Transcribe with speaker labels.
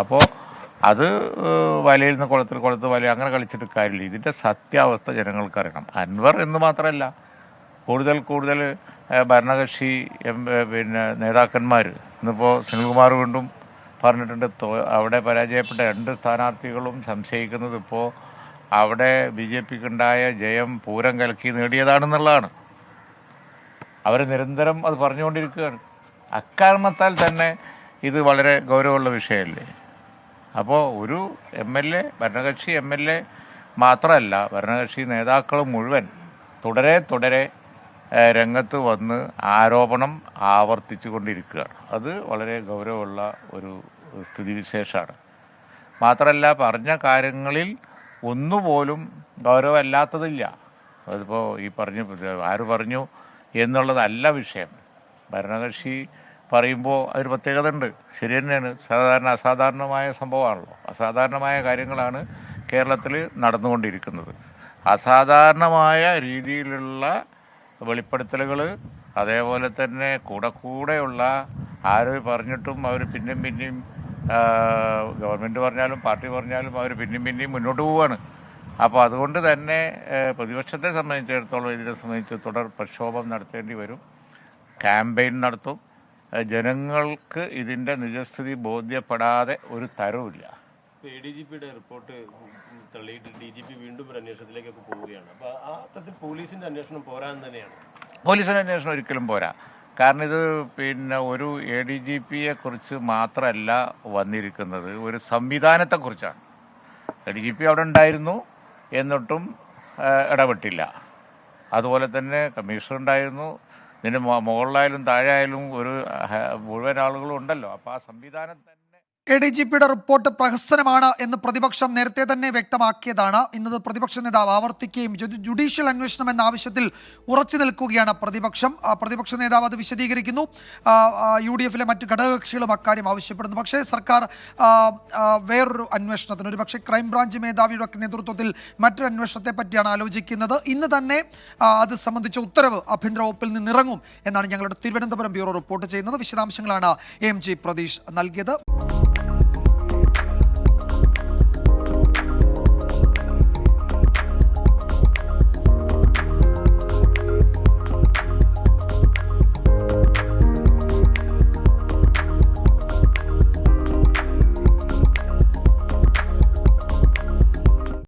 Speaker 1: അപ്പോൾ അത് വലയിൽ നിന്ന് കുളത്തിൽ വല അങ്ങനെ കളിച്ചിട്ട് കാര്യമില്ല. ഇതിൻ്റെ സത്യാവസ്ഥ ജനങ്ങൾക്കറിയണം. അൻവർ എന്ന് മാത്രമല്ല, കൂടുതൽ ഭരണകക്ഷി പിന്നെ നേതാക്കന്മാർ ഇന്നിപ്പോൾ സുനിൽകുമാർ വീണ്ടും പറഞ്ഞിട്ടുണ്ട്, അവിടെ പരാജയപ്പെട്ട 2 സ്ഥാനാർത്ഥികളും സംശയിക്കുന്നത് ഇപ്പോൾ അവിടെ BJPക്ക് ഉണ്ടായ ജയം പൂരം കലക്കി നേടിയതാണെന്നുള്ളതാണ്. അവർ നിരന്തരം അത് പറഞ്ഞുകൊണ്ടിരിക്കുകയാണ്. അക്കാരണത്താൽ തന്നെ ഇത് വളരെ ഗൗരവമുള്ള വിഷയമല്ലേ. അപ്പോൾ ഒരു ഭരണകക്ഷി MLA മാത്രമല്ല, ഭരണകക്ഷി നേതാക്കൾ മുഴുവൻ തുടരെ രംഗത്ത് വന്ന് ആരോപണം ആവർത്തിച്ചു കൊണ്ടിരിക്കുകയാണ്. അത് വളരെ ഗൗരവമുള്ള ഒരു സ്ഥിതിവിശേഷമാണ്. മാത്രമല്ല, പറഞ്ഞ കാര്യങ്ങളിൽ ഒന്നുപോലും ഗൗരവമല്ലാത്തതില്ല. അതിപ്പോൾ ആര് പറഞ്ഞു എന്നുള്ളതല്ല വിഷയം. ഭരണകക്ഷി പറയുമ്പോൾ അതൊരു പ്രത്യേകത ഉണ്ട്. ശരി തന്നെയാണ്, അസാധാരണമായ സംഭവമാണല്ലോ. അസാധാരണമായ കാര്യങ്ങളാണ് കേരളത്തിൽ നടന്നുകൊണ്ടിരിക്കുന്നത്. അസാധാരണമായ രീതിയിലുള്ള വെളിപ്പെടുത്തലുകൾ, അതേപോലെ തന്നെ കൂടെയുള്ള ആര് പറഞ്ഞിട്ടും അവർ പിന്നെയും ഗവൺമെൻറ് പറഞ്ഞാലും പാർട്ടി പറഞ്ഞാലും അവർ പിന്നെയും മുന്നോട്ട് പോവുകയാണ്. അപ്പോൾ അതുകൊണ്ട് തന്നെ പ്രതിപക്ഷത്തെ സംബന്ധിച്ചിടത്തോളം ഇതിനെ സംബന്ധിച്ച് തുടർ പ്രക്ഷോഭം നടത്തേണ്ടി വരും, ക്യാമ്പയിൻ നടത്തും. ജനങ്ങൾക്ക് ഇതിൻ്റെ നിജസ്ഥിതി ബോധ്യപ്പെടാതെ ഒരു തരവുമില്ല.
Speaker 2: ADGPയുടെ റിപ്പോർട്ട് തള്ളിയിട്ട് DGP വീണ്ടും ഒരു അന്വേഷണത്തിലേക്കൊക്കെ പോവുകയാണ്. അപ്പോൾ ആ അർത്ഥത്തിൽ പോലീസിൻ്റെ അന്വേഷണം പോരാന്ന് തന്നെയാണ്.
Speaker 1: പോലീസിൻ്റെ അന്വേഷണം ഒരിക്കലും പോരാ. കാരണം ഇത് ഒരു ADGPയെ കുറിച്ച് മാത്രമല്ല വന്നിരിക്കുന്നത്, ഒരു സംവിധാനത്തെക്കുറിച്ചാണ്. ADGP അവിടെ ഉണ്ടായിരുന്നു, എന്നിട്ടും ഇടപെട്ടില്ല. അതുപോലെ തന്നെ കമ്മീഷണർ ഉണ്ടായിരുന്നു, ഇതിന് മുകളിലായാലും താഴെ ആയാലും മുഴുവൻ ആളുകളും ഉണ്ടല്ലോ. അപ്പോൾ ആ സംവിധാനം തന്നെ
Speaker 3: ADGPയുടെ റിപ്പോർട്ട് പ്രഹസനമാണ് എന്ന് പ്രതിപക്ഷം നേരത്തെ തന്നെ വ്യക്തമാക്കിയതാണ്. ഇന്നത് പ്രതിപക്ഷ നേതാവ് ആവർത്തിക്കുകയും ജുഡീഷ്യൽ അന്വേഷണം എന്ന ആവശ്യത്തിൽ ഉറച്ചു നിൽക്കുകയാണ് പ്രതിപക്ഷ നേതാവ് അത് വിശദീകരിക്കുന്നു. UDFലെ മറ്റ് ഘടകകക്ഷികളും അക്കാര്യം ആവശ്യപ്പെടുന്നു. പക്ഷേ സർക്കാർ വേറൊരു അന്വേഷണത്തിന്, ഒരു പക്ഷേ ക്രൈംബ്രാഞ്ച് മേധാവിയുടെ ഒക്കെ നേതൃത്വത്തിൽ മറ്റൊരു അന്വേഷണത്തെ പറ്റിയാണ് ആലോചിക്കുന്നത്. ഇന്ന് തന്നെ അത് സംബന്ധിച്ച ഉത്തരവ് ആഭ്യന്തര വകുപ്പിൽ നിന്നിറങ്ങും എന്നാണ് ഞങ്ങളുടെ തിരുവനന്തപുരം ബ്യൂറോ റിപ്പോർട്ട് ചെയ്യുന്നത്. വിശദാംശങ്ങളാണ് AMG പ്രതീഷ് നൽകിയത്.